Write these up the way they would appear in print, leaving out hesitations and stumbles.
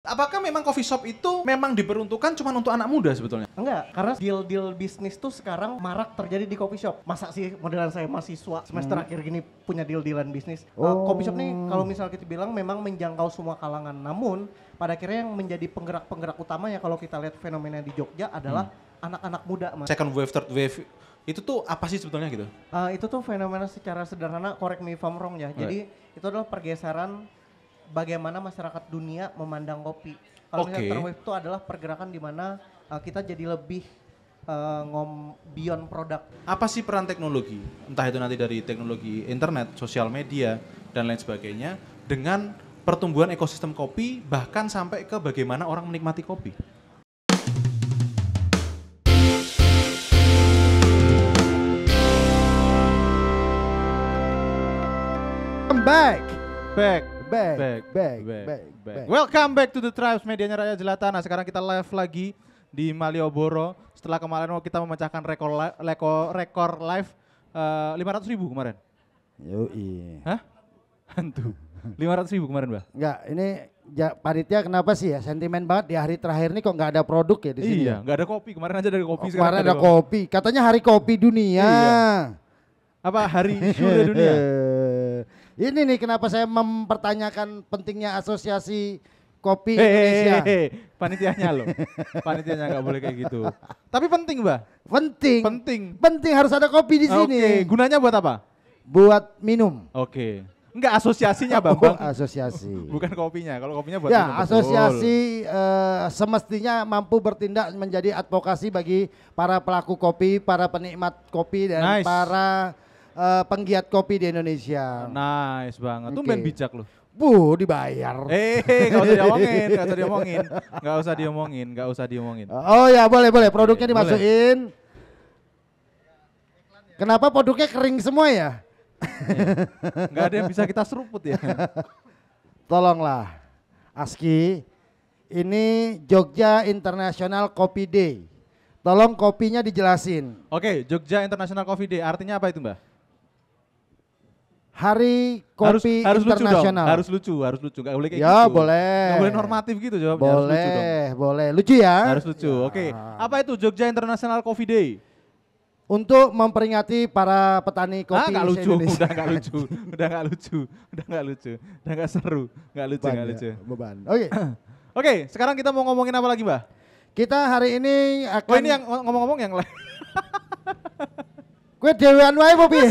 Apakah memang coffee shop itu memang diperuntukkan cuma untuk anak muda sebetulnya? Enggak, karena deal-deal bisnis tuh sekarang marak terjadi di coffee shop. Masa sih modelan saya mahasiswa semester akhir gini punya deal-dealan bisnis. Coffee shop nih kalau misal kita bilang memang menjangkau semua kalangan. Namun pada akhirnya yang menjadi penggerak-penggerak utamanya kalau kita lihat fenomena di Jogja adalah anak-anak muda, Mas. Second wave, third wave, itu tuh apa sih sebetulnya gitu? Itu tuh fenomena secara sederhana, correct me if I'm wrong ya. Jadi itu adalah pergeseran bagaimana masyarakat dunia memandang kopi. Kalau misalnya third wave itu adalah pergerakan di mana kita jadi lebih beyond produk. Apa sih peran teknologi? Entah itu nanti dari teknologi internet, sosial media, dan lain sebagainya dengan pertumbuhan ekosistem kopi bahkan sampai ke bagaimana orang menikmati kopi. Back. Welcome back to the Tribes, medianya Rakyat Jelata. Nah, sekarang kita live lagi di Malioboro. Setelah kemarin kita memecahkan rekor live 500.000 kemarin. Yoi. Hah? Hantu. 500.000 kemarin, Mbak? Enggak, ini panitia kenapa sih ya sentimen banget di hari terakhir ini kok nggak ada produk ya di sini? Iya, nggak ada kopi. Kemarin aja ada kopi. Kemarin ada kopi. Katanya hari kopi dunia. Iya. Apa hari sudah dunia? Ini nih kenapa saya mempertanyakan pentingnya asosiasi kopi Indonesia. Panitianya loh. Panitianya nggak boleh kayak gitu. Tapi penting, Mbak. Penting harus ada kopi di sini. Oke, gunanya buat apa? Buat minum. Oke. Enggak asosiasinya, Bambang. Asosiasi. Bukan kopinya. Kalau kopinya buat ya, minum. asosiasi semestinya mampu bertindak menjadi advokasi bagi para pelaku kopi, para penikmat kopi dan para penggiat kopi di Indonesia. Nice banget. Tumben bijak loh. Dibayar. Nggak usah diomongin. Oh ya, boleh. Produknya dimasukin. Kenapa produknya kering semua ya? Nggak ada yang bisa kita seruput ya. Tolonglah, ASKI, ini Jogja International Coffee Day. Tolong kopinya dijelasin. Oke, Jogja International Coffee Day artinya apa itu, Mbak? Hari Kopi Internasional. Harus lucu, nggak boleh kayak ya, gitu. Boleh. Nggak boleh normatif gitu jawabnya. Boleh. Lucu ya? Harus lucu. Oke. Apa itu Jogja International Coffee Day? Untuk memperingati para petani kopi Udah nggak lucu, udah nggak seru, nggak lucu. Beban. Oke, sekarang kita mau ngomongin apa lagi, Mbak? Kita hari ini akan. Oh, ini yang ngomong-ngomong yang lain. Gue dewan wae Bobi.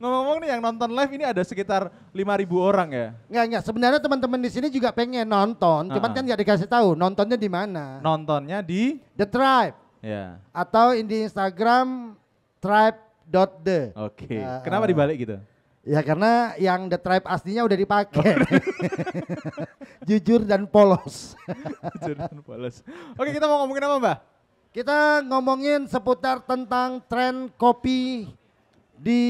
Ngomong-ngomong nih yang nonton live ini ada sekitar 5.000 orang ya? Enggak. Sebenarnya teman-teman di sini juga pengen nonton, cuman kan nggak dikasih tahu nontonnya di mana. Nontonnya di The Tribe. Ya. Atau di Instagram tribe.the. Oke. Kenapa dibalik gitu? Ya karena yang The Tribe aslinya udah dipakai. Jujur dan polos. Oke, kita mau ngomongin apa, Mbak? Kita ngomongin seputar tentang tren kopi di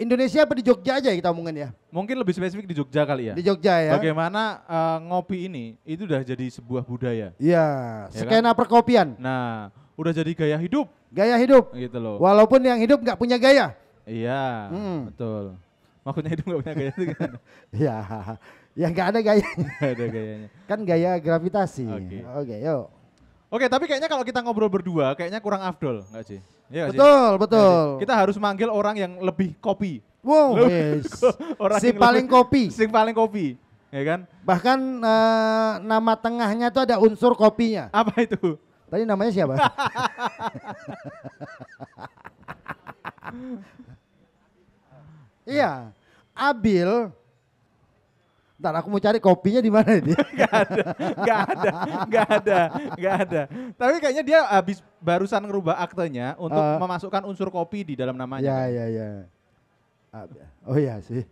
Indonesia apa di Jogja aja kita omongin ya? Mungkin lebih spesifik di Jogja kali ya? Di Jogja ya. Bagaimana ngopi ini, itu udah jadi sebuah budaya. Iya, skena kan? Perkopian. Nah, udah jadi gaya hidup. Gaya hidup. Gitu loh. Walaupun yang hidup nggak punya gaya. Iya, betul. Maksudnya hidup nggak punya gaya itu gimana? Iya, ya nggak ada gayanya. Nggak ada gayanya. Kan gaya gravitasi. Oke, yuk. Oke, tapi kayaknya kalau kita ngobrol berdua, kayaknya kurang afdol, nggak sih? Ya, betul. Kita harus manggil orang yang lebih kopi. Wow, yes. Si paling kopi. Si paling kopi, ya kan? Bahkan nama tengahnya tuh ada unsur kopinya. Apa itu? Tadi namanya siapa? Iya, Abil. Ntar aku mau cari kopinya di mana dia? Gak ada. Tapi kayaknya dia habis barusan ngerubah aktenya untuk memasukkan unsur kopi di dalam namanya. Ya. Oh iya sih.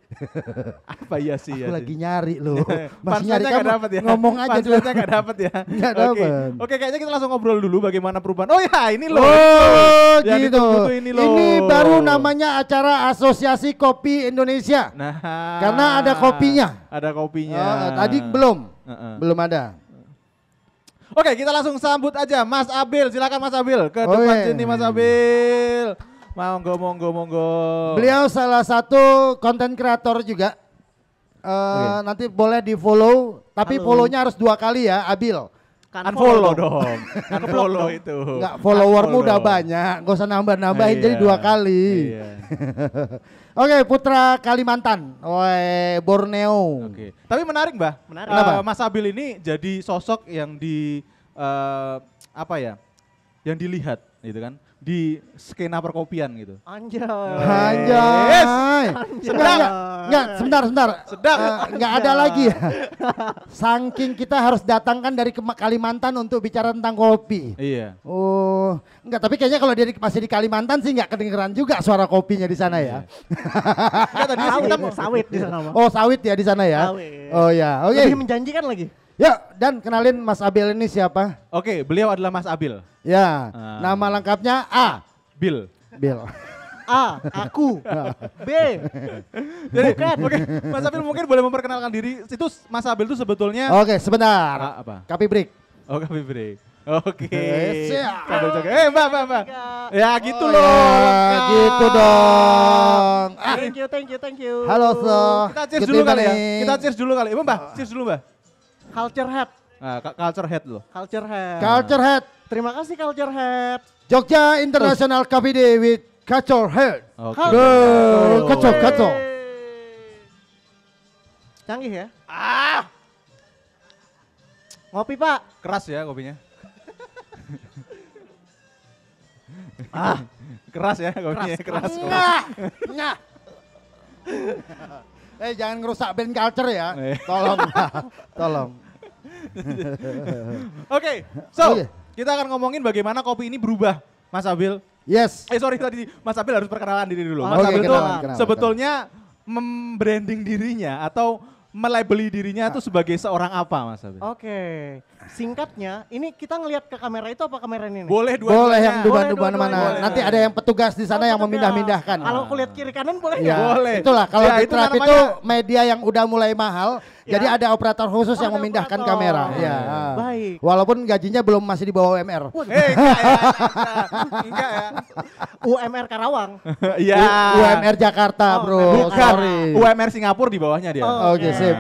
Apa iya sih? Aku lagi nyari loh. Masih nyari kamu dapet ya? Ngomong aja dulu. Gak dapet ya? Gak dapet. Oke, kayaknya kita langsung ngobrol dulu bagaimana perubahan. Oh ya, ini loh. Oh gitu. Ini loh. Ini baru namanya acara Asosiasi Kopi Indonesia. Nah. Karena ada kopinya. Ada kopinya. Tadi belum. Belum ada. Oke, kita langsung sambut aja Mas Abil. Silakan Mas Abil ke depan sini, Mas Abil. Monggo. Beliau salah satu konten kreator juga. Nanti boleh di follow Tapi Halo. follow-nya harus 2 kali ya, Abil. Unfollow dong. Unfollow itu. Enggak, followermu Unfollow. udah banyak, gak usah nambah-nambahin jadi Iya. 2 kali. Iya. Oke, Putra Kalimantan, Borneo. Oke. Tapi menarik, Mbah. Menarik. Kenapa? Mas Abil ini jadi sosok yang apa ya? Yang dilihat gitu kan di skena perkopian gitu. Anjay. Anjay. Enggak, sebentar. Sedap. Enggak ada lagi ya. Saking kita harus datangkan dari Kalimantan untuk bicara tentang kopi. Iya. Oh, enggak, tapi kayaknya kalau dia masih di Kalimantan sih enggak kedengeran juga suara kopinya di sana ya. Enggak, tadi sih kita Sawit di sana mah. Oh, sawit ya di sana ya. Sawit. Oh ya, oke. Lebih menjanjikan lagi. Yuk, dan kenalin Mas Abil ini siapa? Oke, beliau adalah Mas Abil. Ya, Ah. nama lengkapnya A. Bill. Bill. A, aku. B, Jadi, oke, Mas Abil mungkin boleh memperkenalkan diri. Itu Mas Abil itu sebetulnya Oke, sebentar. apa? Kopi break. Oh, coffee break. Oke. Siap. Sambil joget. Mbak. Ya gitu Oh, loh. ya, lengkap. gitu dong. Ah, thank you. halo, so. Kita cheers Good dulu kali ya. evening. Kita cheers dulu kali. Mbak, cheers dulu, Mbak. Culture Head. Nah, culture head loh. Culture Head. Culture Head. Terima kasih Culture Head. Jogja International Coffee Day with Culture Head. Oke. Kacau. Canggih ya. Ngopi Pak. Keras ya kopinya. Keras ya kopinya, keras. Nah. Jangan ngerusak band culture ya. Eh. Tolong. Oke, so Oke. kita akan ngomongin bagaimana kopi ini berubah, Mas Abil. Yes. Sorry tadi Mas Abil harus perkenalan diri dulu. Oh, Mas oke, Abil itu kenalan. sebetulnya membranding dirinya atau melabeli dirinya itu sebagai seorang apa, Mas Abil? Oke. Singkatnya, ini kita ngelihat ke kamera itu apa kamera ini? nih? Boleh Boleh dua-duanya. yang Boleh duban mana. dua-duanya. Nanti ada yang petugas di sana yang petugas. memindah-mindahkan. Kalau aku lihat kiri kanan boleh Ya, nggak? Boleh. itulah kalau Ya, di itu Trap namanya- itu media yang udah mulai mahal, Ya. jadi ada operator khusus yang Ada memindahkan operator. kamera. Oh, Ya. baik. Walaupun gajinya belum masih di bawah UMR. Enggak ya. Enggak ya. UMR Karawang. Iya. UMR Jakarta, Oh, bro. Bukan. Sorry. UMR Singapura di bawahnya dia. Oh. Oke, Oke. sip.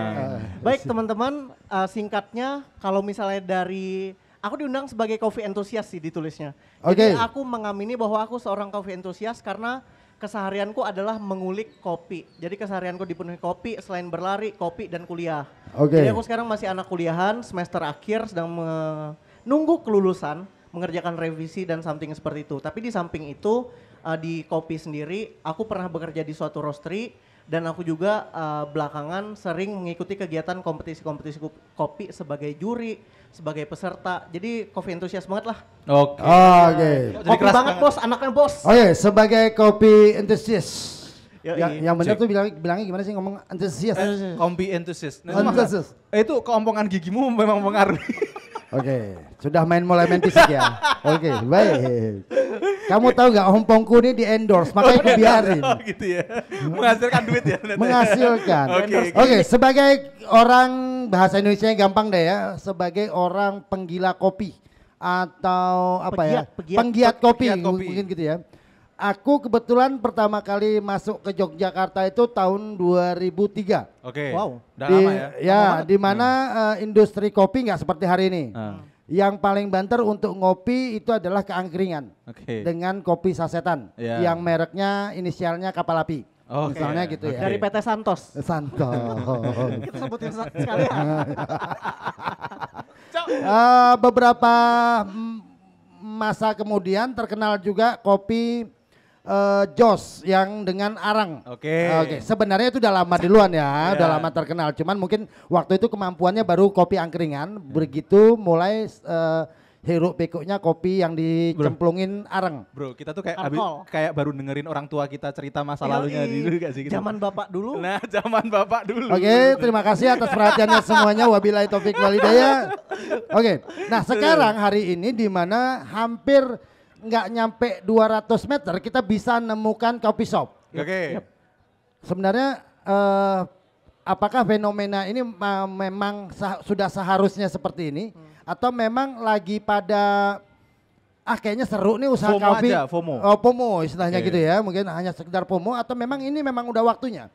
Baik teman-teman, singkatnya kalau misalnya dari aku diundang sebagai coffee enthusiast sih ditulisnya. Oke. Jadi aku mengamini bahwa aku seorang coffee enthusiast karena keseharianku adalah mengulik kopi. Jadi keseharianku dipenuhi kopi selain berlari, kopi dan kuliah. Oke. Jadi aku sekarang masih anak kuliahan, semester akhir sedang menunggu kelulusan, mengerjakan revisi dan something seperti itu. Tapi di samping itu di kopi sendiri aku pernah bekerja di suatu roastery. Dan aku juga belakangan sering mengikuti kegiatan kompetisi-kompetisi kopi sebagai juri, sebagai peserta. Jadi coffee enthusiast banget lah. Oke. Oke. Jadi Kopi keras banget banget. bos, anaknya bos. Oke, sebagai kopi enthusiast. Yoi. Yang benar Cek. tuh bilangnya gimana sih ngomong enthusiast? Kompi enthusiast. Nah, itu Enthusiast. itu keompongan gigimu memang mengaruhi. Oke, sudah mulai main fisik ya. Oke, baik. Kamu tahu nggak ompongku ini di endorse, makanya aku biarin. Oh gitu ya. Menghasilkan duit ya. ternyata. Menghasilkan. Oke. Oke, sebagai orang bahasa Indonesia gampang deh ya, sebagai orang penggila kopi atau apa ya? Pegiat Kopi, Pegiat kopi. mungkin gitu ya. Aku kebetulan pertama kali masuk ke Yogyakarta itu tahun 2003. Oke. Wow. Udah lama ya. Ya, di mana industri kopi nggak seperti hari ini. Ah, Yang paling banter untuk ngopi itu adalah keangkringan Oke. dengan kopi sasetan Ya. yang mereknya inisialnya kapal api. Oke. Misalnya gitu ya. Dari PT Santos. Santo. Kita sebutin sekalian. Beberapa masa kemudian terkenal juga kopi Jos yang dengan arang. Oke. Oke, sebenarnya itu udah lama duluan ya, udah lama terkenal. Cuman mungkin waktu itu kemampuannya baru kopi angkringan. Begitu mulai hiruk pikuknya kopi yang dicemplungin arang. Bro, kita tuh kayak Alkohol. kayak baru dengerin orang tua kita cerita masa Yoi. lalunya dulu gak sih? Kita? Zaman bapak dulu. Nah, zaman bapak dulu. Oke, terima kasih atas perhatiannya semuanya. Wabillahi taufik walhidayah. Oke, nah sekarang hari ini di mana hampir nggak nyampe 200 meter kita bisa nemukan coffee shop. Oke. Sebenarnya apakah fenomena ini memang sudah seharusnya seperti ini atau memang lagi pada kayaknya seru nih usaha FOMO kopi. aja, FOMO. Oh, FOMO istilahnya Oke. gitu ya. Mungkin hanya sekedar FOMO atau memang ini memang udah waktunya.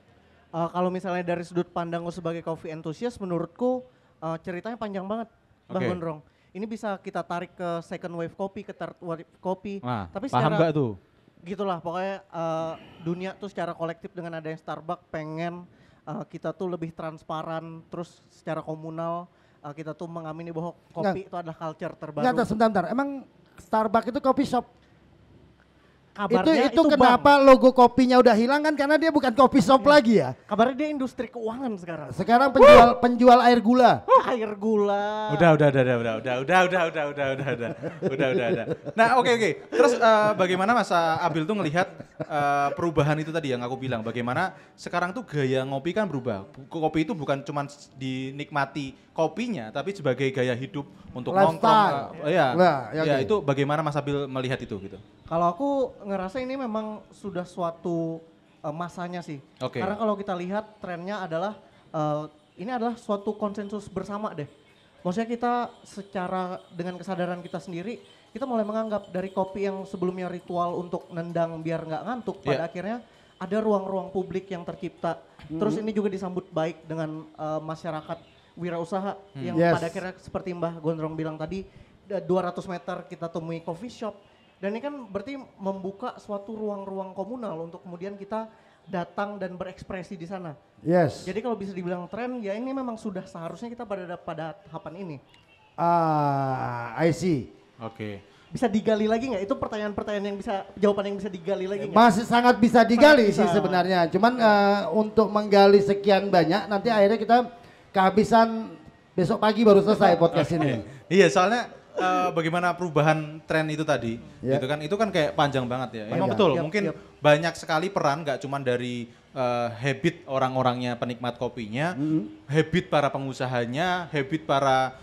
Kalau misalnya dari sudut pandangku sebagai coffee enthusiast, menurutku ceritanya panjang banget, Bang Oke. Gondrong. Ini bisa kita tarik ke second wave kopi, ke third wave kopi. Wah, Tapi paham secara nggak tuh? gitulah pokoknya dunia tuh secara kolektif dengan adanya Starbucks pengen kita tuh lebih transparan, terus secara komunal kita tuh mengamini bahwa kopi itu adalah culture terbaru. Enggak, sebentar. Emang Starbucks itu coffee shop? Kabarnya itu kenapa logo kopinya udah hilang kan karena dia bukan coffee shop lagi ya. Kabarnya dia industri keuangan sekarang. Sekarang penjual air gula. Air gula. Udah. Nah, oke. Terus bagaimana Mas Abil tuh ngelihat perubahan itu tadi yang aku bilang, bagaimana sekarang tuh gaya ngopi kan berubah. Kopi itu bukan cuma dinikmati kopinya, tapi sebagai gaya hidup untuk Lifestyle. nongkrong. Ya, Itu bagaimana Mas Abil melihat itu gitu? Kalau aku ngerasa ini memang sudah suatu masanya sih. Oke. Karena kalau kita lihat trennya adalah ini adalah suatu konsensus bersama deh. Maksudnya kita secara dengan kesadaran kita sendiri, kita mulai menganggap dari kopi yang sebelumnya ritual untuk nendang biar nggak ngantuk, pada akhirnya ada ruang-ruang publik yang tercipta. Terus ini juga disambut baik dengan masyarakat wirausaha yang pada akhirnya seperti Mbah Gondrong bilang tadi, 200 meter kita temui coffee shop. Dan ini kan berarti membuka suatu ruang-ruang komunal untuk kemudian kita datang dan berekspresi di sana. Yes. Jadi kalau bisa dibilang tren, ya ini memang sudah seharusnya kita pada tahapan ini. I see. Oke. Bisa digali lagi nggak? Itu pertanyaan-pertanyaan yang bisa, jawaban yang bisa digali lagi nggak? Masih sangat bisa digali Sangat sih bisa. sebenarnya. Cuman untuk menggali sekian banyak nanti akhirnya kita kehabisan besok pagi baru selesai podcast ini. Iya, soalnya bagaimana perubahan tren itu tadi, Ya. itu kan kayak panjang banget ya. Emang Panjang. betul, Yap, mungkin yap. banyak sekali peran, nggak cuma dari habit orang-orangnya penikmat kopinya, habit para pengusahanya, habit para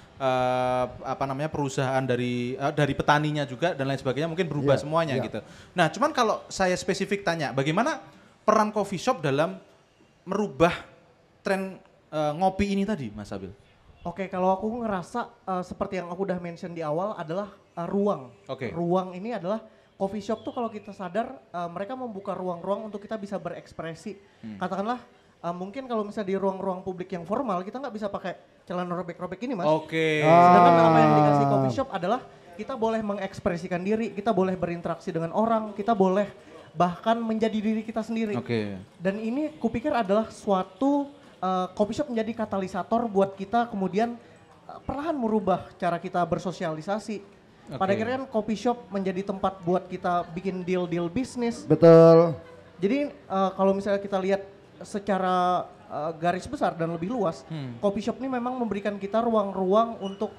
perusahaan dari petaninya juga dan lain sebagainya mungkin berubah Ya, semuanya ya. gitu. Nah, cuman kalau saya spesifik tanya, bagaimana peran coffee shop dalam merubah tren ngopi ini tadi, Mas Abil? Oke, kalau aku ngerasa seperti yang aku udah mention di awal adalah ruang. Oke. Ruang ini adalah coffee shop tuh kalau kita sadar mereka membuka ruang-ruang untuk kita bisa berekspresi. Katakanlah mungkin kalau misalnya di ruang-ruang publik yang formal kita nggak bisa pakai celana robek-robek ini, Mas. Oke. Sedangkan apa yang dikasih coffee shop adalah kita boleh mengekspresikan diri, kita boleh berinteraksi dengan orang, kita boleh bahkan menjadi diri kita sendiri. Oke. Dan ini kupikir adalah suatu coffee shop menjadi katalisator buat kita kemudian perlahan merubah cara kita bersosialisasi. Pada akhirnya kan coffee shop menjadi tempat buat kita bikin deal-deal bisnis. Betul. Jadi kalau misalnya kita lihat secara garis besar dan lebih luas, coffee shop ini memang memberikan kita ruang-ruang untuk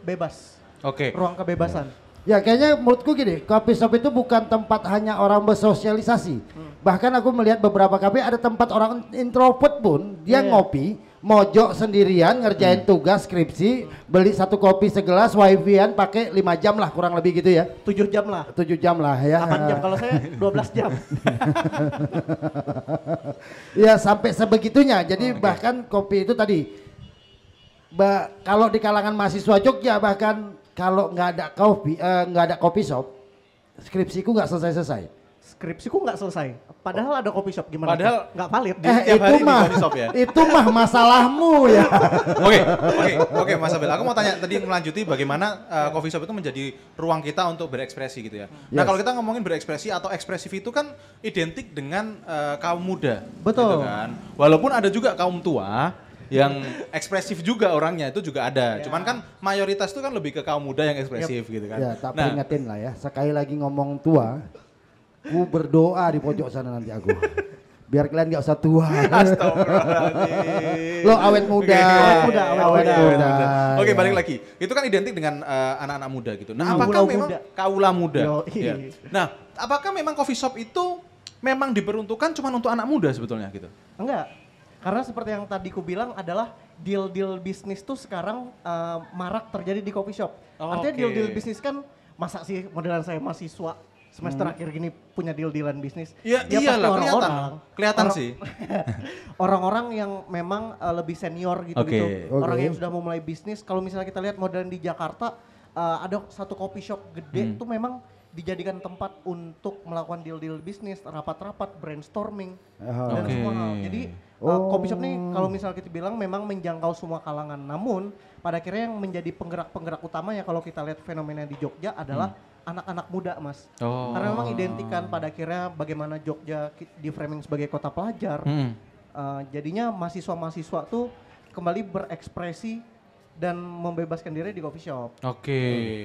bebas, Oke. ruang kebebasan. Ya kayaknya menurutku gini, coffee shop itu bukan tempat hanya orang bersosialisasi. Bahkan aku melihat beberapa kafe ada tempat orang introvert pun dia ngopi, mojok sendirian ngerjain tugas skripsi, beli satu kopi segelas, wifi-an pakai 5 jam lah kurang lebih gitu ya. 7 jam lah. 7 jam lah ya. 8 jam, kalau saya 12 jam. Ya sampai sebegitunya. Jadi bahkan kopi itu tadi kalau di kalangan mahasiswa Jogja bahkan kalau nggak ada coffee shop, skripsiku nggak selesai-selesai. Skripsiku nggak selesai. Padahal ada coffee shop gimana? Padahal nggak valid. tiap hari di coffee shop ya? Itu mah masalahmu ya. Oke, Mas Abel. Aku mau tanya tadi melanjuti bagaimana coffee shop itu menjadi ruang kita untuk berekspresi gitu ya. Nah, Yes. kalau kita ngomongin berekspresi atau ekspresif itu kan identik dengan kaum muda. Betul. Gitu kan? Walaupun ada juga kaum tua yang ekspresif juga orangnya itu juga ada. Cuman kan mayoritas itu kan lebih ke kaum muda yang ekspresif gitu kan. Ya tak peringatin lah ya. Sekali lagi ngomong tua, ku berdoa di pojok sana nanti aku. Biar kalian nggak usah tua. Astagfirullahaladzim. Lo awet muda. Awet muda. Oke, Ya. balik lagi. Itu kan identik dengan anak-anak muda gitu. Nah, Kaula apakah memang muda. kaula muda? Yoi. Ya. Nah, apakah memang coffee shop itu memang diperuntukkan cuma untuk anak muda sebetulnya gitu? Enggak. Karena seperti yang tadi ku bilang adalah deal-deal bisnis tuh sekarang marak terjadi di coffee shop. Oh, Artinya oke. deal-deal bisnis kan masa sih modelan saya mahasiswa semester akhir gini punya deal-dealan bisnis. Ya, pasti iyalah, kelihatan orang- sih. Orang-orang yang memang lebih senior gitu Oke. gitu. Orang Oke. yang sudah mau mulai bisnis. Kalau misalnya kita lihat modelan di Jakarta ada satu coffee shop gede tuh memang dijadikan tempat untuk melakukan deal-deal bisnis, rapat-rapat, brainstorming, Oh. dan Oke. semua hal. Jadi coffee shop nih kalau misal kita bilang memang menjangkau semua kalangan, namun pada akhirnya yang menjadi penggerak-penggerak utamanya kalau kita lihat fenomena di Jogja adalah anak-anak muda, Mas. Oh. Karena memang identikan pada akhirnya bagaimana Jogja di framing sebagai kota pelajar. Jadinya mahasiswa-mahasiswa tuh kembali berekspresi dan membebaskan diri di coffee shop. Oke.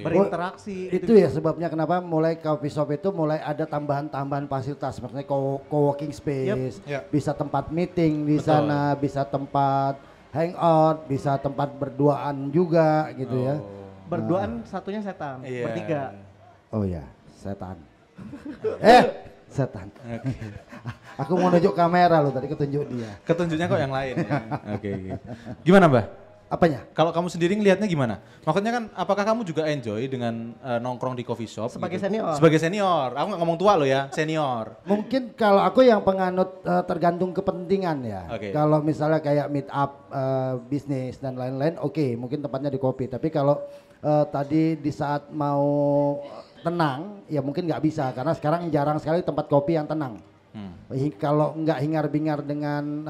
Berinteraksi. Itu ya sebabnya kenapa mulai coffee shop itu mulai ada tambahan-tambahan fasilitas, maksudnya co-working space, Yep. bisa tempat meeting di Betul. sana, bisa tempat hangout, bisa tempat berduaan juga gitu ya. Berduaan satunya setan, Iya. bertiga. Oh ya, setan. Setan. Aku mau nunjuk kamera lo tadi ketunjuk dia. Ketunjuknya kok yang lain ya. Oke. Gimana, Mbah? Apanya? Kalau kamu sendiri ngelihatnya gimana? Maksudnya kan apakah kamu juga enjoy dengan nongkrong di coffee shop? Sebagai gitu? senior. Sebagai senior. Aku nggak ngomong tua loh ya, senior. Mungkin kalau aku yang penganut tergantung kepentingan ya. Oke. Kalau misalnya kayak meet up bisnis dan lain-lain, oke, mungkin tempatnya di kopi. Tapi kalau tadi di saat mau tenang, ya mungkin nggak bisa karena sekarang jarang sekali tempat kopi yang tenang. Kalau nggak hingar-bingar dengan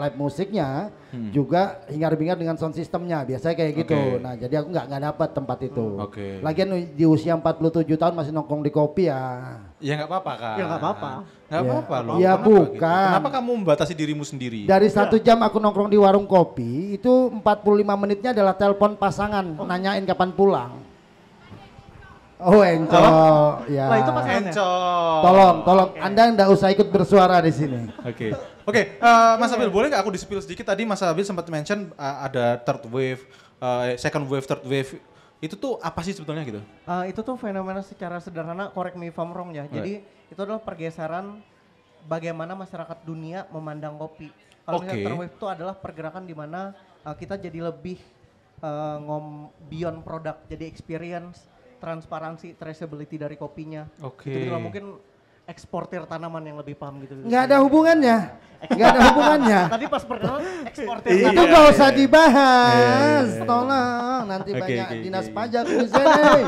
live musiknya, juga hingar-bingar dengan sound systemnya. Biasanya kayak gitu. Oke. Nah, jadi aku nggak dapat tempat itu. Oke. Lagian di usia 47 tahun masih nongkrong di kopi ya. Ya nggak apa-apa kan? Ya nggak apa-apa. Nggak Ya. apa-apa loh. Ya, Kenapa bukan. gitu? Kenapa kamu membatasi dirimu sendiri? Dari 1 jam aku nongkrong di warung kopi, itu 45 menitnya adalah telepon pasangan, nanyain kapan pulang. Oh encok, ya. Lah, itu pasangan. Encok. Tolong, Anda nggak usah ikut bersuara di sini. Oke, Mas Abil boleh nggak aku di-spill sedikit tadi Mas Abil sempat mention ada third wave, second wave, third wave. Itu tuh apa sih sebetulnya gitu? Itu tuh fenomena secara sederhana, correct me if I'm wrong ya. Jadi itu adalah pergeseran bagaimana masyarakat dunia memandang kopi. Kalau misalnya Oke. third wave itu adalah pergerakan di mana kita jadi lebih beyond produk, jadi experience, transparansi, traceability dari kopinya. Oke. Itu juga mungkin eksportir tanaman yang lebih paham gitu. Nggak ada hubungannya, nggak ada hubungannya. Tadi pas perkenalan eksportir Iya. Itu tanaman. nggak usah dibahas, tolong. Nanti Oke, banyak oke, dinas oke. pajak di sini.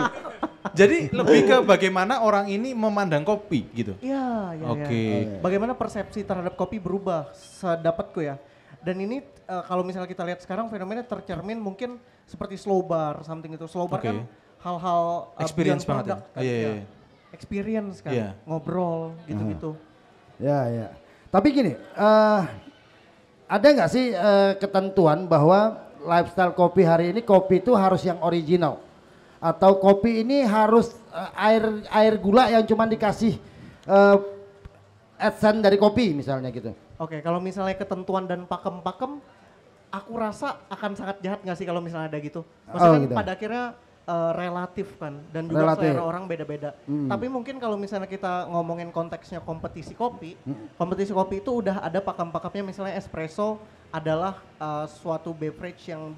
Jadi lebih ke bagaimana orang ini memandang kopi gitu. Iya, iya. Oke. Iya. Bagaimana persepsi terhadap kopi berubah sedapatku ya. Dan ini kalau misalnya kita lihat sekarang fenomena tercermin mungkin seperti slow bar, something itu. Slow bar Oke. kan hal-hal Experience beyond banget ya? product kan, Iya, ya. iya. Experience kan, Iya. ngobrol gitu-gitu. Ya. Tapi gini, ada nggak sih ketentuan bahwa lifestyle kopi hari ini kopi itu harus yang original? Atau kopi ini harus air gula yang cuma dikasih essence dari kopi misalnya gitu? Oke, kalau misalnya ketentuan dan pakem-pakem, aku rasa akan sangat jahat nggak sih kalau misalnya ada gitu. Maksudnya kan gitu. pada akhirnya relatif kan, dan juga Relatif. selera orang beda-beda. Tapi mungkin kalau misalnya kita ngomongin konteksnya kompetisi kopi itu udah ada pakem-pakemnya. Misalnya espresso adalah suatu beverage yang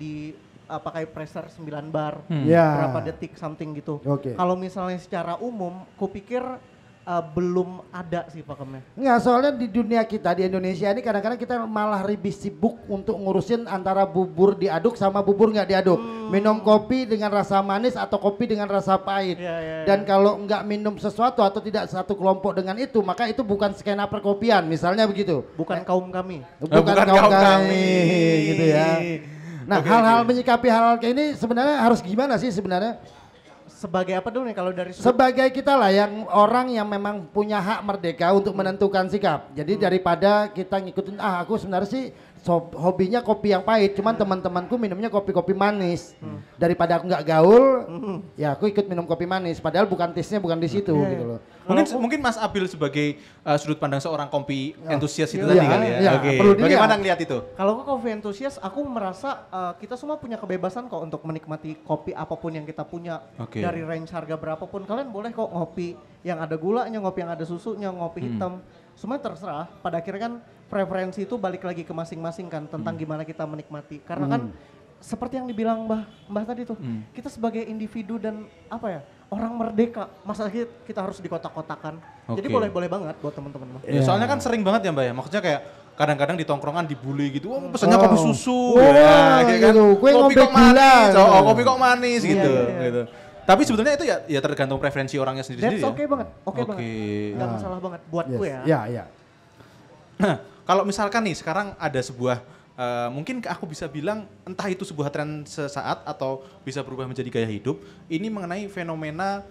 pakai pressure 9 bar, Ya. berapa detik something gitu. Oke. Kalau misalnya secara umum, kupikir belum ada sih pakemnya. Enggak, soalnya di dunia kita di Indonesia ini kadang-kadang kita malah lebih sibuk untuk ngurusin antara bubur diaduk sama bubur nggak diaduk. Minum kopi dengan rasa manis atau kopi dengan rasa pahit. Iya, iya, Dan kalau nggak minum sesuatu atau tidak satu kelompok dengan itu, maka itu bukan skena perkopian, misalnya begitu. Bukan kaum kami. Bukan kaum kami, gitu ya. Nah, Oke, hal-hal oke. menyikapi hal kayak ini sebenarnya harus gimana sih sebenarnya? Sebagai apa dulu nih kalau dari sudut Sebagai kita lah yang orang yang memang punya hak merdeka untuk menentukan sikap. Jadi daripada kita ngikutin, aku sebenarnya sih hobinya kopi yang pahit, cuman teman-temanku minumnya kopi-kopi manis. Daripada aku nggak gaul, ya aku ikut minum kopi manis. Padahal bukan taste-nya bukan di situ Iya, gitu iya. loh. Mungkin Mas Abil sebagai sudut pandang seorang kopi entusias itu Iya, tadi kali ya. iya, Oke. perlu dilihat. Bagaimana ngelihat itu? Kalau aku coffee enthusiast, aku merasa kita semua punya kebebasan kok untuk menikmati kopi apapun yang kita punya. Oke. Dari range harga berapapun, kalian boleh kok ngopi yang ada gulanya, ngopi yang ada susunya, ngopi hitam. Semua terserah, pada akhirnya kan preferensi itu balik lagi ke masing-masing kan, tentang gimana kita menikmati. Karena kan seperti yang dibilang Mbah tadi tuh, kita sebagai individu dan apa ya, orang merdeka, masa kita harus dikotak-kotakan. Jadi Oke. boleh-boleh banget buat teman-teman mah. Ya, soalnya kan sering banget ya Mbak ya, maksudnya kayak kadang-kadang di tongkrongan dibully gitu, wah pesannya kopi susu, Wah, kayak kan, gitu. Kue kopi ngombe kok manis, gula. kopi kok manis gitu, iya. gitu. Tapi sebetulnya itu ya tergantung preferensi orangnya sendiri-sendiri That's ya. oke banget, oke banget. Nggak Ah. masalah banget buatku Yes. ya. Ya, ya. Nah, kalau misalkan nih sekarang ada sebuah mungkin aku bisa bilang entah itu sebuah tren sesaat atau bisa berubah menjadi gaya hidup, ini mengenai fenomena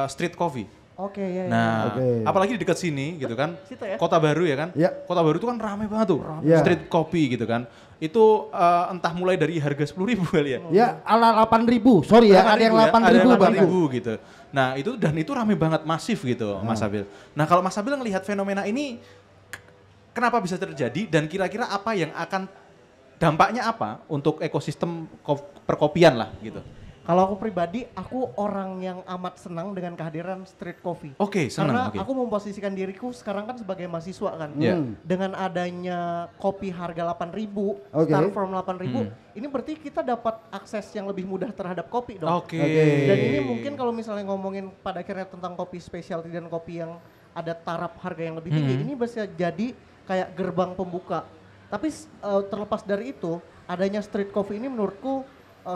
street coffee. Oke, ya. Nah, Oke. apalagi di dekat sini gitu kan, Situ ya? Kota Baru ya kan, Ya. Kota Baru itu kan ramai banget tuh, Ya. street coffee gitu kan. Itu entah mulai dari harga 10.000 kali ya. Ya, ala 8.000. Sorry ya, ada yang 8.000 ada yang bahkan. 8.000 gitu. Nah itu dan itu rame banget masif gitu Mas Abil. Nah kalau Mas Abil ngelihat fenomena ini kenapa bisa terjadi dan kira-kira apa yang akan dampaknya apa untuk ekosistem perkopian lah gitu. Kalau aku pribadi, aku orang yang amat senang dengan kehadiran street coffee. Oke, senang. Karena aku memposisikan diriku sekarang kan sebagai mahasiswa kan. Iya. Dengan adanya kopi harga 8.000, Oke. start from 8.000, ini berarti kita dapat akses yang lebih mudah terhadap kopi dong. Oke. Dan ini mungkin kalau misalnya ngomongin pada akhirnya tentang kopi specialty dan kopi yang ada taraf harga yang lebih tinggi, ini bisa jadi kayak gerbang pembuka. Tapi terlepas dari itu, adanya street coffee ini menurutku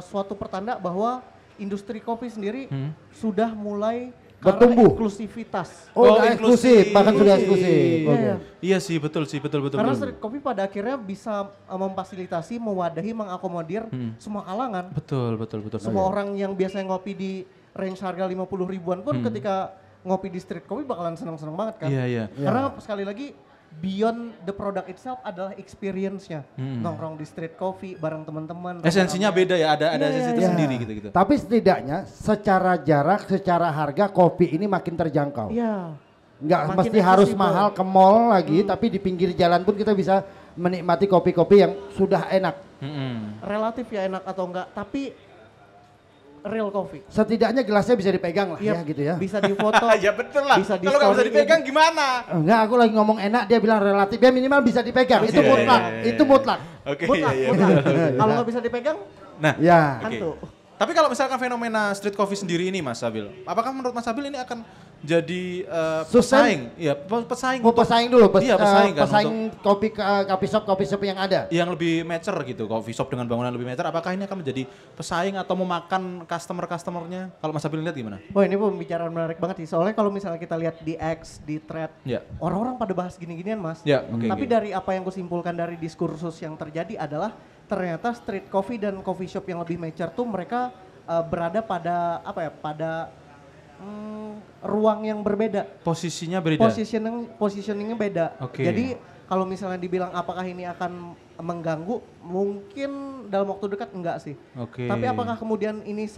suatu pertanda bahwa industri kopi sendiri sudah mulai ke arah bertumbuh. inklusivitas. Oh, udah eksklusif, bahkan sudah eksklusif. Iya, Oke. iya. Iya sih, betul sih, betul. Karena street coffee pada akhirnya bisa memfasilitasi, mewadahi, mengakomodir semua kalangan. Betul. Semua orang yang biasanya ngopi di range harga 50 ribuan pun ketika ngopi di street coffee bakalan senang-senang banget kan. Iya. Karena sekali lagi beyond the product itself adalah experience-nya. Nongkrong di street coffee bareng teman-teman. Esensinya rame-rame. beda ya, ada Iya, esensi iya, tersendiri Ya. gitu. Tapi setidaknya secara jarak, secara harga kopi ini makin terjangkau. Iya. Nggak Makin mesti harus accessible. mahal ke mall lagi, tapi di pinggir jalan pun kita bisa menikmati kopi-kopi yang sudah enak. Relatif ya enak atau enggak, tapi real coffee. Setidaknya gelasnya bisa dipegang lah Iya, ya gitu ya. Bisa difoto. Ya betul lah. Bisa Kalau nggak bisa di-storyin. dipegang gimana? Enggak, aku lagi ngomong enak, dia bilang relatif, ya minimal bisa dipegang. Itu Iya, mutlak, iya, iya. itu mutlak. Oke, Mutlak, iya. mutlak. Kalau nggak bisa dipegang, Nah, Ya. Oke. hantu. Tapi kalau misalkan fenomena street coffee sendiri ini Mas Abil, apakah menurut Mas Abil ini akan jadi Susah. pesaing? Iya, pesaing. Mau untuk- pesaing dulu, Iya, pesaing kan. pesaing untuk kopi shop yang ada. yang lebih mature gitu, coffee shop dengan bangunan lebih mature, apakah ini akan menjadi pesaing atau memakan customer-customernya? Kalau Mas Abil lihat gimana? Wah ini pembicaraan menarik banget sih. Soalnya kalau misalnya kita lihat di X, di thread, Ya. orang-orang pada bahas gini-ginian mas. Ya, oke, Tapi oke. dari apa yang kusimpulkan dari diskursus yang terjadi adalah ternyata street coffee dan coffee shop yang lebih mature tuh mereka berada pada apa ya? Pada ruang yang berbeda. Posisinya beda. Positioningnya beda. Oke. Jadi kalau misalnya dibilang apakah ini akan mengganggu, mungkin dalam waktu dekat enggak sih. Oke. Tapi apakah kemudian ini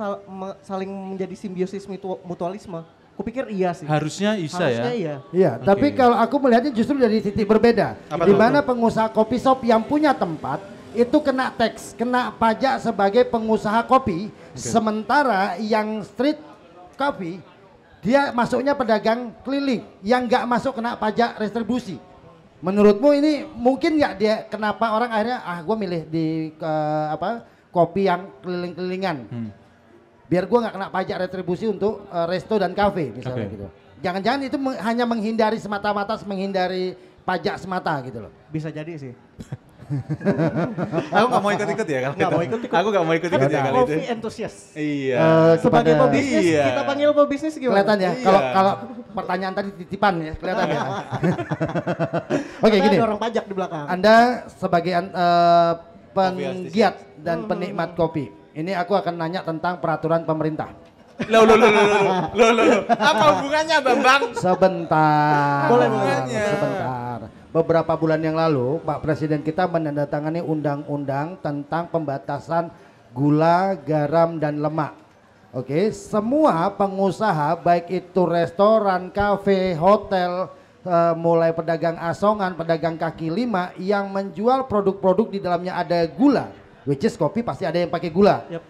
saling menjadi simbiosis mutualisme? Kupikir iya sih. Harusnya bisa Harusnya ya. iya. Iya, Oke. tapi kalau aku melihatnya justru dari titik berbeda. Apa Di tuh? mana pengusaha kopi shop yang punya tempat itu kena tax, kena pajak sebagai pengusaha kopi, sementara yang street coffee dia masuknya pedagang keliling yang nggak masuk kena pajak retribusi. Menurutmu ini mungkin nggak dia kenapa orang akhirnya gue milih di kopi yang keliling-kelilingan. Biar gue nggak kena pajak retribusi untuk resto dan kafe misalnya Oke. gitu. Jangan-jangan itu hanya menghindari semata-mata menghindari pajak semata gitu loh. Bisa jadi sih. Aku nggak mau ikut-ikut ya kalau Nggak itu. mau ikut-ikut. Aku nggak mau ikut-ikut ya kali itu. Coffee enthusiast. Iya. Sebagai kepada- pebisnis, Iya. kita panggil pebisnis gimana? Kelihatan ya, Iya. kalau pertanyaan tadi titipan ya, kelihatan ya. Oke Karena gini, ada orang pajak di belakang. Anda sebagai penggiat dan penikmat kopi, ini aku akan nanya tentang peraturan pemerintah. Loh. Apa hubungannya Bambang? Sebentar. Boleh, Sebentar. Beberapa bulan yang lalu, Pak Presiden kita menandatangani undang-undang tentang pembatasan gula, garam, dan lemak. Oke, semua pengusaha baik itu restoran, kafe, hotel, mulai pedagang asongan, pedagang kaki lima yang menjual produk-produk di dalamnya ada gula, which is kopi pasti ada yang pakai gula. Yep.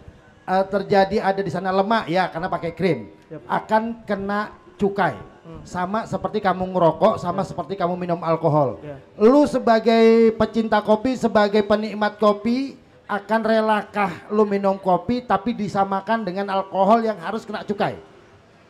Terjadi ada di sana lemak ya karena pakai krim, Yep. akan kena cukai. Sama seperti kamu ngerokok, sama seperti kamu minum alkohol. Yeah. Lu sebagai pecinta kopi, sebagai penikmat kopi, akan relakah lu minum kopi tapi disamakan dengan alkohol yang harus kena cukai?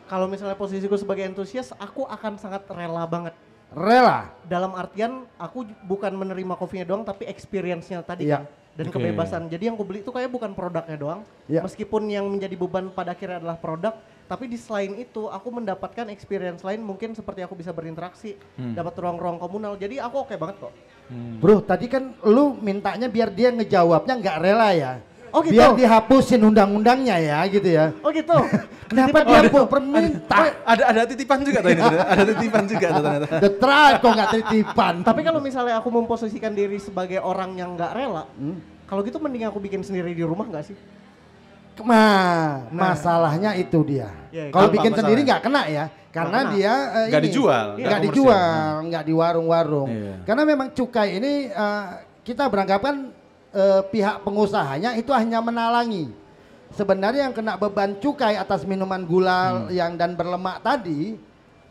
Kalau misalnya posisiku sebagai entusias, aku akan sangat rela banget. Rela? Dalam artian aku bukan menerima kopinya doang tapi experience-nya tadi Iya. kan. dan Oke. kebebasan. Jadi yang aku beli itu kayak bukan produknya doang, Ya. meskipun yang menjadi beban pada akhirnya adalah produk, tapi di selain itu aku mendapatkan experience lain, mungkin seperti aku bisa berinteraksi, dapat ruang-ruang komunal. Jadi aku oke banget kok. Bro, tadi kan lu mintanya biar dia ngejawabnya nggak rela ya. Oh gitu? Biar dihapusin undang-undangnya ya gitu ya. Oh gitu. Kenapa dia perminta? Ada titipan juga tuh ini. Ada titipan juga tuh ternyata. The Tribe kok nggak titipan. Tapi kalau misalnya aku memposisikan diri sebagai orang yang nggak rela, kalau gitu mending aku bikin sendiri di rumah nggak sih? Masalahnya itu dia. Ya, Kalau apa bikin sendiri masalahnya? nggak kena ya, karena kena. dia Nggak ini, dijual, nggak nggak dijual, nggak di warung-warung. Iya. Karena memang cukai ini kita beranggapan pihak pengusahanya itu hanya menalangi. Sebenarnya yang kena beban cukai atas minuman gula yang dan berlemak tadi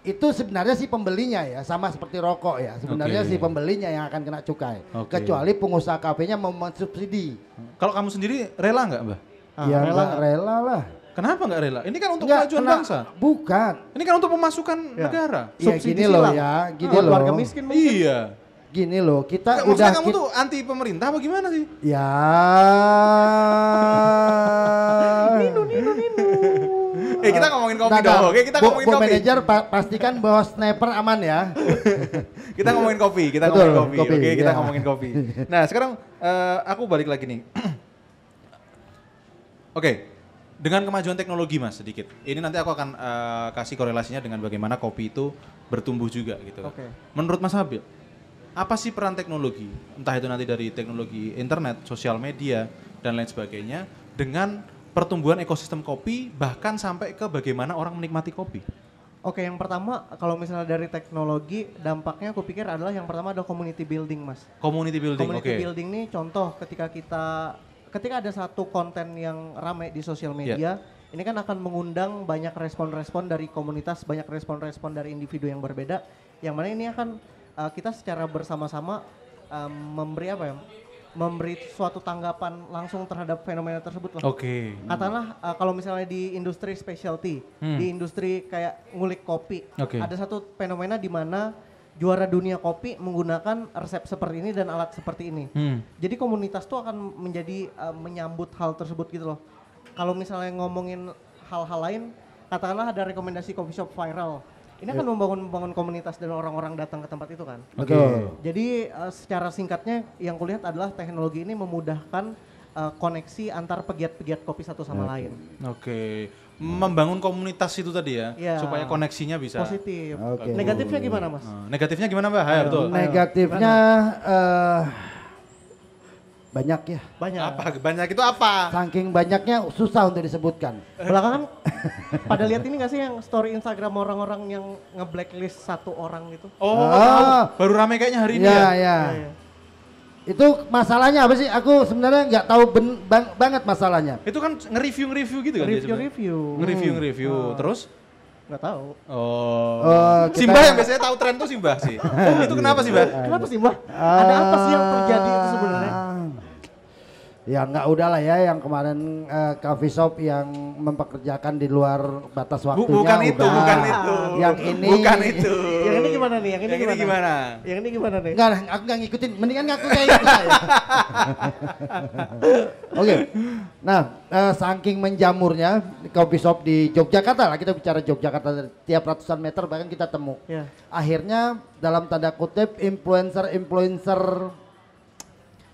itu sebenarnya si pembelinya ya, sama seperti rokok ya. Sebenarnya Oke. si pembelinya yang akan kena cukai. Oke. Kecuali pengusaha kafenya mau mensubsidi. Kalau kamu sendiri rela nggak, Mbah? Ya rela nggak nggak? rela lah. Kenapa nggak rela? Ini kan untuk Nggak kemajuan kena- bangsa. Bukan. Ini kan untuk pemasukan negara. Ya Subsidi gini loh silang. ya, gini Buat loh. warga miskin mungkin. Iya. Gini loh, kita Nggak, udah maksudnya kamu tuh anti pemerintah apa gimana sih? ya. Kita ngomongin kopi Bentar, dong. Oke, kita Bu, ngomongin Bu kopi. manajer pastikan bahwa sniper aman ya. Kita ngomongin kopi, kita Betul, ngomongin kopi. kopi, Oke, kita ya. ngomongin kopi. Nah, sekarang aku balik lagi nih. Oke, dengan kemajuan teknologi Mas sedikit. Ini nanti aku akan kasih korelasinya dengan bagaimana kopi itu bertumbuh juga gitu. Oke. Menurut Mas Habil, apa sih peran teknologi? Entah itu nanti dari teknologi internet, sosial media, dan lain sebagainya dengan pertumbuhan ekosistem kopi bahkan sampai ke bagaimana orang menikmati kopi. Oke, yang pertama kalau misalnya dari teknologi dampaknya aku pikir adalah yang pertama ada community building, Mas. Community building, oke. Community building nih contoh ketika ada satu konten yang ramai di sosial media, ini kan akan mengundang banyak respon-respon dari komunitas, banyak respon-respon dari individu yang berbeda, yang mana ini akan kita secara bersama-sama memberi suatu tanggapan langsung terhadap fenomena tersebut lah. Oke. Katakanlah kalau misalnya di industri specialty, di industri kayak ngulik kopi, Oke. ada satu fenomena di mana juara dunia kopi menggunakan resep seperti ini dan alat seperti ini. Jadi komunitas tuh akan menjadi menyambut hal tersebut gitu loh. Kalau misalnya ngomongin hal-hal lain, katakanlah ada rekomendasi coffee shop viral. Ini akan membangun komunitas dan orang-orang datang ke tempat itu kan. Betul. Jadi secara singkatnya yang kulihat adalah teknologi ini memudahkan koneksi antar pegiat-pegiat kopi satu sama lain. Oke. Membangun komunitas itu tadi ya, Iya. supaya koneksinya bisa. Positif. Oke. Negatifnya gimana, Mas? Negatifnya gimana Mbak? Hai, betul. Negatifnya banyak ya. Banyak. Apa? Banyak itu apa? Saking banyaknya susah untuk disebutkan. Belakangan pada lihat ini gak sih yang story Instagram orang-orang yang nge-blacklist satu orang gitu? Oh, Ah. tahu. Baru rame kayaknya hari ini Ya, ya. ya. Iya. Itu masalahnya apa sih? Aku sebenarnya nggak tahu banget masalahnya. Itu kan nge-review gitu kan dia sebenarnya? Review-review. Nge-review. Terus? Nggak tahu. Oh. kita- Simbah yang biasanya tahu tren tuh Simbah sih. Itu kenapa sih Mbak? Kenapa sih, Mbak? Ada apa sih yang terjadi itu sebenarnya? Ya nggak udahlah ya yang kemarin coffee shop yang mempekerjakan di luar batas waktunya. Bukan itu, udah. bukan itu. Yang ini. Bukan itu. Yang ini gimana nih? Yang ini Yang ini gimana? gimana? Yang ini gimana nih? Enggak, aku nggak ngikutin. Mendingan ngaku kayak gitu lah ya. Oke. Nah, saking menjamurnya coffee shop di Yogyakarta lah, kita bicara Yogyakarta, tiap ratusan meter bahkan kita temu. Ya. Akhirnya dalam tanda kutip influencer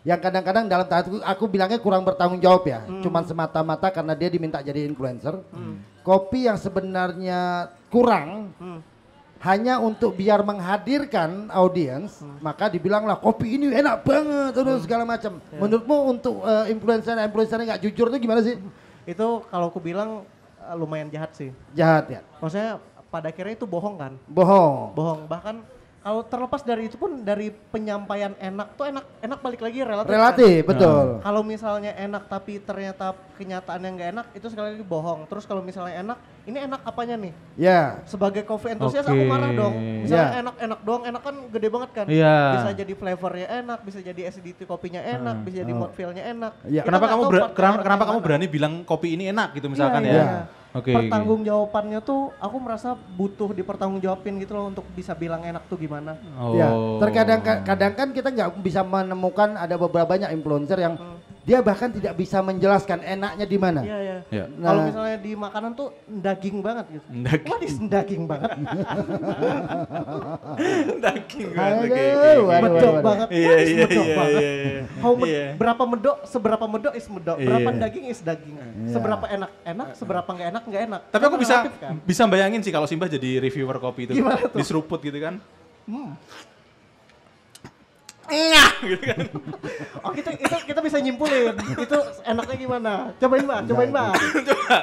yang kadang-kadang dalam tanda kutip aku bilangnya kurang bertanggung jawab ya. Cuman semata-mata karena dia diminta jadi influencer. Kopi yang sebenarnya kurang hanya untuk biar menghadirkan audiens, maka dibilanglah kopi ini enak banget terus segala macam. Menurutmu untuk influencer nggak jujur tuh gimana sih? Itu kalau aku bilang lumayan jahat sih. Jahat ya? Maksudnya pada akhirnya itu bohong kan? Bohong. Bohong. Bahkan kalau terlepas dari itu pun dari penyampaian enak tuh enak balik lagi relatif. Relatif, kan? betul. Kalau misalnya enak tapi ternyata kenyataannya nggak enak, itu sekali lagi bohong. Terus kalau misalnya enak, ini enak apanya nih? Ya. Sebagai coffee enthusiast Oke. aku marah dong. Misalnya Ya. enak doang, enak kan gede banget kan. Iya. Bisa jadi flavornya enak, bisa jadi acidity kopinya enak, bisa jadi mouthfeel-nya enak. Iya. Kita Kenapa nggak kamu tahu part kenapa enak yang kamu mana. berani bilang kopi ini enak gitu misalkan Iya, ya? iya. Oke. Pertanggungjawabannya tuh aku merasa butuh dipertanggungjawabin gitu loh untuk bisa bilang enak tuh gimana. Oh. Ya, terkadang kadang kan kita nggak bisa menemukan ada beberapa banyak influencer yang dia bahkan tidak bisa menjelaskan enaknya di mana. Iya, iya. Ya. Kalau Nah. misalnya di makanan tuh daging banget gitu. Daging. What is daging banget? Daging Aduh, waduh, Medok waduh. banget. Iya, What is iya, medok iya, banget? iya, iya. Iya. Berapa medok, seberapa medok is medok. Berapa Iya. daging is daging. Seberapa enak, enak. Seberapa nggak enak. Tapi aku Kan bisa relatif kan? bisa bayangin sih kalau Simbah jadi reviewer kopi itu. Gimana tuh? Diseruput gitu kan. Ngah gitu kan. Oh kita bisa nyimpulin. Itu enaknya gimana? Cobain Mbak, cobain Mbak. Coba.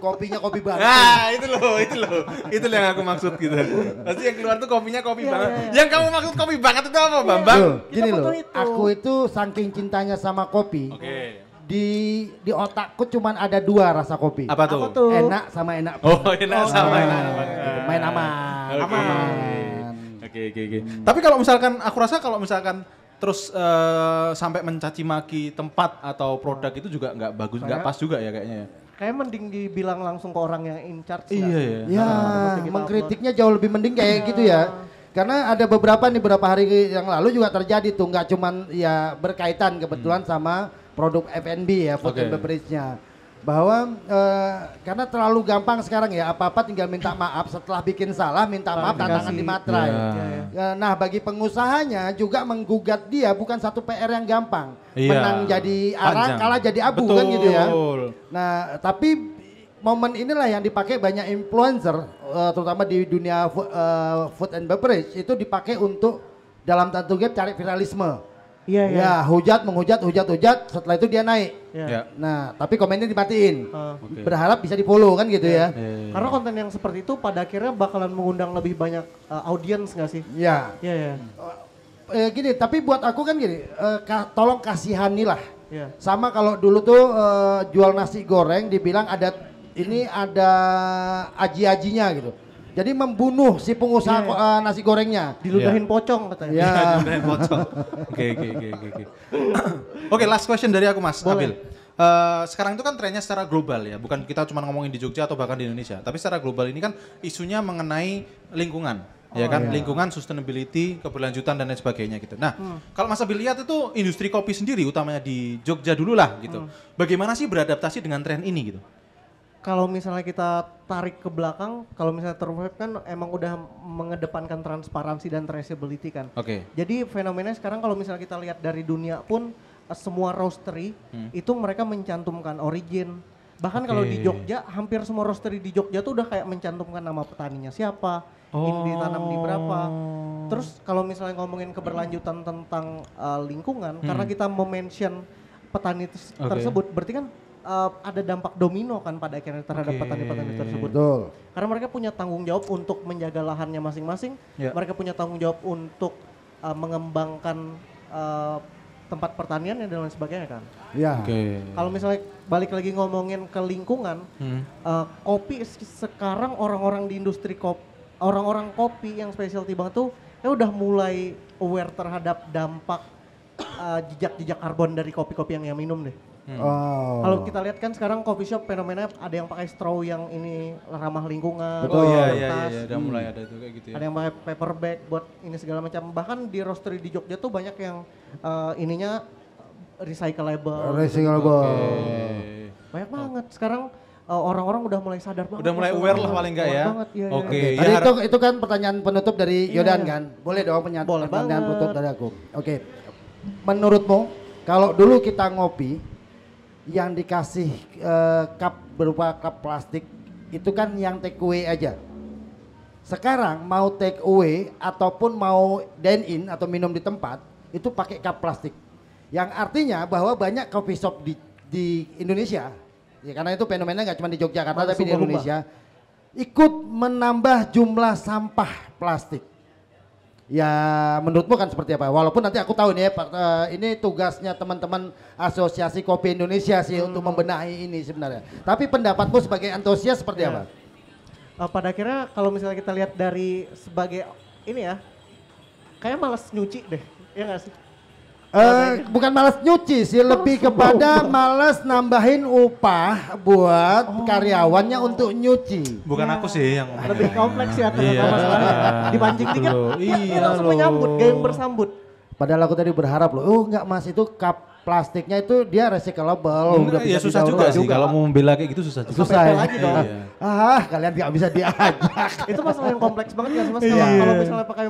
Kopinya kopi banget. Nah, itu loh. Itu yang aku maksud gitu. Pasti yang keluar tuh kopinya kopi Iya, banget. iya, iya. Yang kamu maksud kopi banget itu apa, Bambang? Loh, Kita gini loh, butuh itu. aku itu saking cintanya sama kopi, Oke. di otakku cuman ada 2 rasa kopi. Apa Apa tuh? tuh? Enak sama enak. Oh, enak sama enak. Main aman. Oke. Aman. Oke. Tapi kalau misalkan aku rasa kalau misalkan terus sampai mencaci maki tempat atau produk itu juga nggak bagus, nggak pas juga ya kayaknya ya. Kayak mending dibilang langsung ke orang yang in charge. nggak Iya, sih? iya. Ya, Pasti kita mengkritiknya jauh lebih mending kayak gitu ya. Karena ada beberapa hari yang lalu juga terjadi tuh, nggak cuman ya berkaitan kebetulan sama produk F&B ya, food and Oke. beverage-nya. Bahwa karena terlalu gampang sekarang ya, apa-apa tinggal minta maaf, setelah bikin salah minta maaf, tantangan di materai. Iya. Nah, bagi pengusahanya juga menggugat dia bukan satu PR yang gampang. Iya. Menang jadi arang, Panjang. kalah jadi abu Betul. kan gitu ya. Nah, tapi momen inilah yang dipakai banyak influencer, terutama di dunia food and beverage, itu dipakai untuk dalam tanda kutip cari viralisme. Iya. Ya, hujat, setelah itu dia naik. Iya. Ya. Nah, tapi komennya dimatiin. Oke. Berharap bisa di-follow kan gitu ya. Karena konten yang seperti itu pada akhirnya bakalan mengundang lebih banyak audiens nggak sih? Ya. Iya. Gini, tapi buat aku kan gini, tolong kasihanilah. Iya. Sama kalau dulu tuh jual nasi goreng dibilang ada aji-ajinya gitu. Jadi membunuh si pengusaha nasi gorengnya. Diludahin pocong katanya. Ya. Ludahin pocong. Oke. Oke, last question dari aku Mas Abil. Sekarang itu kan trennya secara global ya, bukan kita cuma ngomongin di Jogja atau bahkan di Indonesia, tapi secara global ini kan isunya mengenai lingkungan, ya kan, lingkungan, sustainability, keberlanjutan dan lain sebagainya gitu. Nah, kalau Mas Abil lihat itu industri kopi sendiri, utamanya di Jogja dulu lah gitu. Bagaimana sih beradaptasi dengan tren ini gitu? Kalau misalnya kita tarik ke belakang, kalau misalnya Terweb kan emang udah mengedepankan transparansi dan traceability kan. Oke. Jadi fenomenanya sekarang kalau misalnya kita lihat dari dunia pun semua roastery itu mereka mencantumkan origin. Bahkan kalau di Jogja, hampir semua roastery di Jogja tuh udah kayak mencantumkan nama petaninya siapa, ini ditanam di berapa. Terus kalau misalnya ngomongin keberlanjutan tentang lingkungan, karena kita mention petani tersebut, berarti kan ada dampak domino kan pada akhirnya terhadap petani-petani tersebut. Betul. Karena mereka punya tanggung jawab untuk menjaga lahannya masing-masing, mereka punya tanggung jawab untuk mengembangkan tempat pertanian dan lain sebagainya kan. Ya. Oke. Kalau misalnya balik lagi ngomongin ke lingkungan, kopi sekarang orang-orang di industri kopi, orang-orang kopi yang specialty banget tuh ya udah mulai aware terhadap dampak jejak-jejak karbon dari kopi-kopi yang minum deh. Oh. Kalau kita lihat kan sekarang coffee shop fenomenanya ada yang pakai straw yang ini ramah lingkungan, Oh iya, kertas, udah mulai ada itu kayak gitu ya. ada yang pakai paper bag buat ini segala macam. Bahkan di roastery di Jogja tuh banyak yang ininya recyclable. Banyak banget. Sekarang orang-orang udah mulai sadar banget. Udah mulai aware lah paling enggak ya. Banget, iya, Oke. iya. Tadi Ya, itu kan pertanyaan penutup dari Yodan kan? Boleh dong Boleh pertanyaan banget. penutup dari aku. Oke. Menurutmu kalau dulu kita ngopi yang dikasih cup berupa cup plastik itu kan yang take away aja. Sekarang mau take away ataupun mau dine in atau minum di tempat itu pakai cup plastik. Yang artinya bahwa banyak coffee shop di Indonesia, ya karena itu fenomena nggak cuma di Yogyakarta tapi di Indonesia, ikut menambah jumlah sampah plastik. Ya menurutmu kan seperti apa? Walaupun nanti aku tahu nih ya, ini tugasnya teman-teman Asosiasi Kopi Indonesia sih untuk membenahi ini sebenarnya. Tapi pendapatmu sebagai antusias seperti apa? Pada akhirnya kalau misalnya kita lihat dari sebagai ini ya, kayak malas nyuci deh, ya nggak sih? Bukan malas nyuci sih, lebih kepada malas nambahin upah buat karyawannya untuk nyuci. bukan aku sih yang Lebih kompleks ya ternyata Iya. masalahnya. Dipancing dikit, Betul. dia Iya langsung loh. menyambut, gayung bersambut. Padahal aku tadi berharap loh, oh enggak Mas itu cup plastiknya itu dia recyclable. Udah Ya bisa susah didaur juga sih kalau mau membela kayak gitu susah juga. Susah ya. lagi dong. Iya. Kalian nggak bisa diajak. Itu masalah yang kompleks banget kan Mas. Iya. Kalau misalnya pakai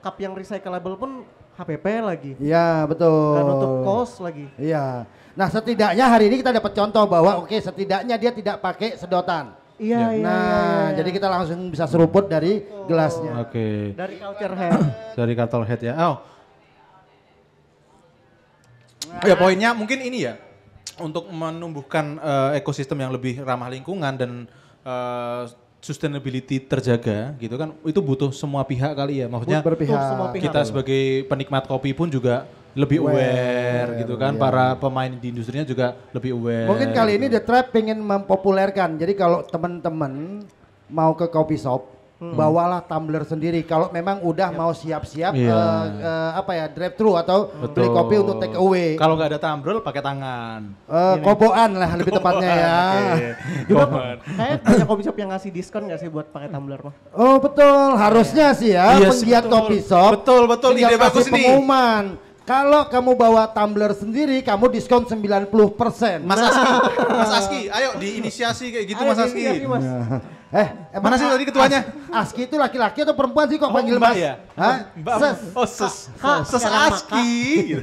cup yang recyclable pun HPP lagi. Iya betul. Dan nutup cost lagi. Iya. Nah setidaknya hari ini kita dapat contoh bahwa oke setidaknya dia tidak pakai sedotan. Iya, iya. Nah jadi kita langsung bisa seruput dari gelasnya. Oke. Dari culture head. Dari Cattle Head ya. Oh. Ya poinnya mungkin ini ya. Untuk menumbuhkan ekosistem yang lebih ramah lingkungan dan sustainability terjaga gitu kan. Itu butuh semua pihak kali ya. Maksudnya Berpihak. semua pihak. kita sebagai penikmat kopi pun juga lebih aware gitu kan. iya. Para pemain di industrinya juga lebih aware. Mungkin kali ini The Trap pengen mempopulerkan. Jadi kalau teman-teman mau ke coffee shop, bawalah tumbler sendiri. Kalau memang udah mau siap-siap Iya. drive thru atau beli Betul. kopi untuk take away. Kalau nggak ada tumbler pakai tangan. Koboan lah lebih tepatnya ya. Juga kayak banyak coffee shop yang ngasih diskon nggak sih buat pakai tumbler mah? Oh betul, harusnya sih ya Iya, penggiat betul. coffee shop. Betul, tinggal ide bagus kasih nih. pengumuman. Kalau kamu bawa tumbler sendiri, kamu diskon 90%. Mas Aski, ayo diinisiasi kayak gitu Mas Aski. Iya, Mas. Mana sih tadi ketuanya? Aski itu laki-laki atau perempuan sih kok Oh, panggil Mbak Mas? ya? Hah? Mbak, ses sekarang Aski. Gitu.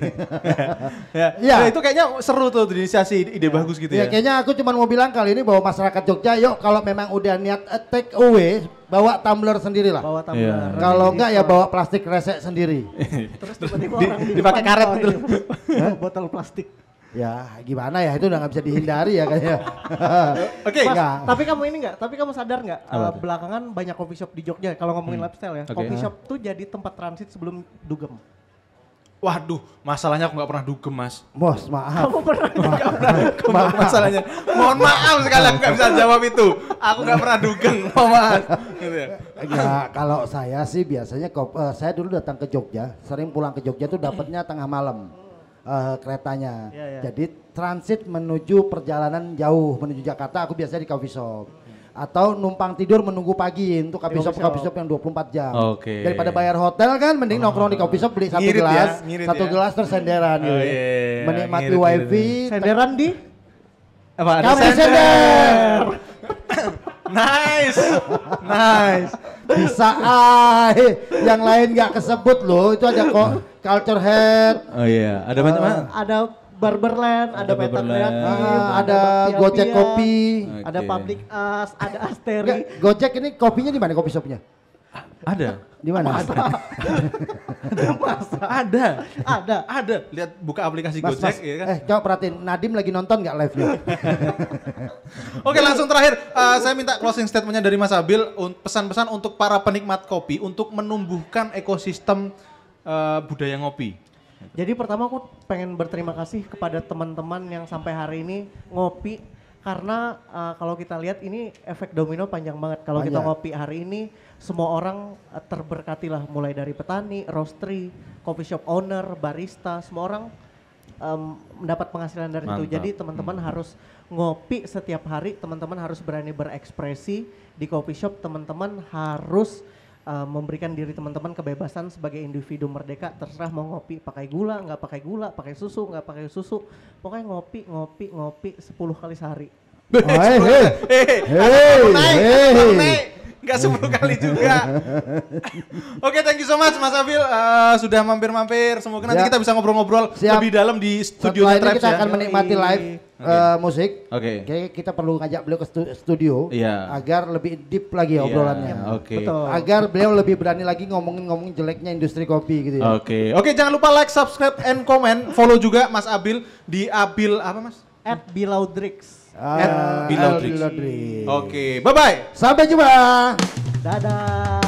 Ya, Iya. nah, itu kayaknya seru tuh inisiasi, ide bagus gitu Ya ya. kayaknya aku cuma mau bilang kali ini bahwa masyarakat Jogja yuk kalau memang udah niat take away bawa tumbler sendiri lah. Bawa tumbler. Iya. Kalau enggak ya bawa plastik resek sendiri. Terus tiba-tiba Di- orang di dipakai depan karet tahu gitu. ini. Botol plastik. Ya gimana ya itu udah nggak bisa dihindari ya kayaknya. Oke. Mas, Enggak. tapi kamu ini enggak? Tapi kamu sadar enggak? Apa tuh? Belakangan banyak coffee shop di Jogja. Kalau ngomongin lifestyle ya, Oke. coffee shop tuh jadi tempat transit sebelum dugem. Waduh, masalahnya aku nggak pernah dugem Mas. Bos maaf. Kamu pernah Masalahnya, mohon maaf sekali aku nggak bisa jawab itu. Aku nggak pernah dugem, mohon maaf. Gitu ya. Ya kalau saya sih biasanya saya dulu datang ke Jogja, sering pulang ke Jogja tuh dapatnya tengah malam keretanya. Iya, iya. Jadi transit menuju perjalanan jauh menuju Jakarta aku biasanya di coffee shop. Atau numpang tidur menunggu pagi untuk coffee shop yang 24 jam. Oke. Daripada bayar hotel kan mending nongkrong di coffee shop beli satu Ngirit ya, gelas, ngirit satu ya. gelas terus senderan Oh, gitu. iya, Menikmati ngirit, wifi. senderan di? Apa? ada Kami sender? sender. Nice, nice. Bisa yang lain nggak kesebut loh. Itu ada kok culture head. Oh iya, ada banyak mana? Ada Barberland, ada Peta Barberland. Kreatif, Ada Pia-Pia, Gojek Kopi. ada Oke. Public As, ada Enggak, Asteri. Gojek ini kopinya di mana kopi shopnya? Ada. Di mana? Ada. Lihat buka aplikasi Gojek ya kan. Coba perhatiin Nadim lagi nonton nggak live-nya? Oke, langsung terakhir saya minta closing statementnya dari Mas Abil, pesan-pesan untuk para penikmat kopi untuk menumbuhkan ekosistem budaya ngopi. Jadi pertama aku pengen berterima kasih kepada teman-teman yang sampai hari ini ngopi karena kalau kita lihat ini efek domino panjang banget. Kalau kita Panjang. ngopi hari ini semua orang terberkati lah mulai dari petani, roastery, coffee shop owner, barista, semua orang mendapat penghasilan dari itu. Mantap. Jadi teman-teman harus ngopi setiap hari, teman-teman harus berani berekspresi di coffee shop, teman-teman harus memberikan diri teman-teman kebebasan sebagai individu merdeka, terserah mau ngopi pakai gula, nggak pakai gula, pakai susu, nggak pakai susu, pokoknya ngopi 10 kali sehari. Naik. Enggak 10 kali juga. Oke, thank you so much Mas Abil sudah mampir-mampir. Semoga nanti Ya. kita bisa ngobrol-ngobrol Siap. lebih dalam di studio Setelah ini Tribes kita ya. akan menikmati live musik. Oke. Kayaknya kita perlu ngajak beliau ke studio Iya. agar lebih deep lagi Iya, obrolannya. Oke. Betul. Agar beliau lebih berani lagi ngomongin jeleknya industri kopi gitu ya. Oke, jangan lupa like, subscribe, and comment. Follow juga Mas Abil di Abil apa Mas? @Bilaudrix. @Bilaudrix. Bilaudrix. Oke, bye-bye. Sampai jumpa. Dadah.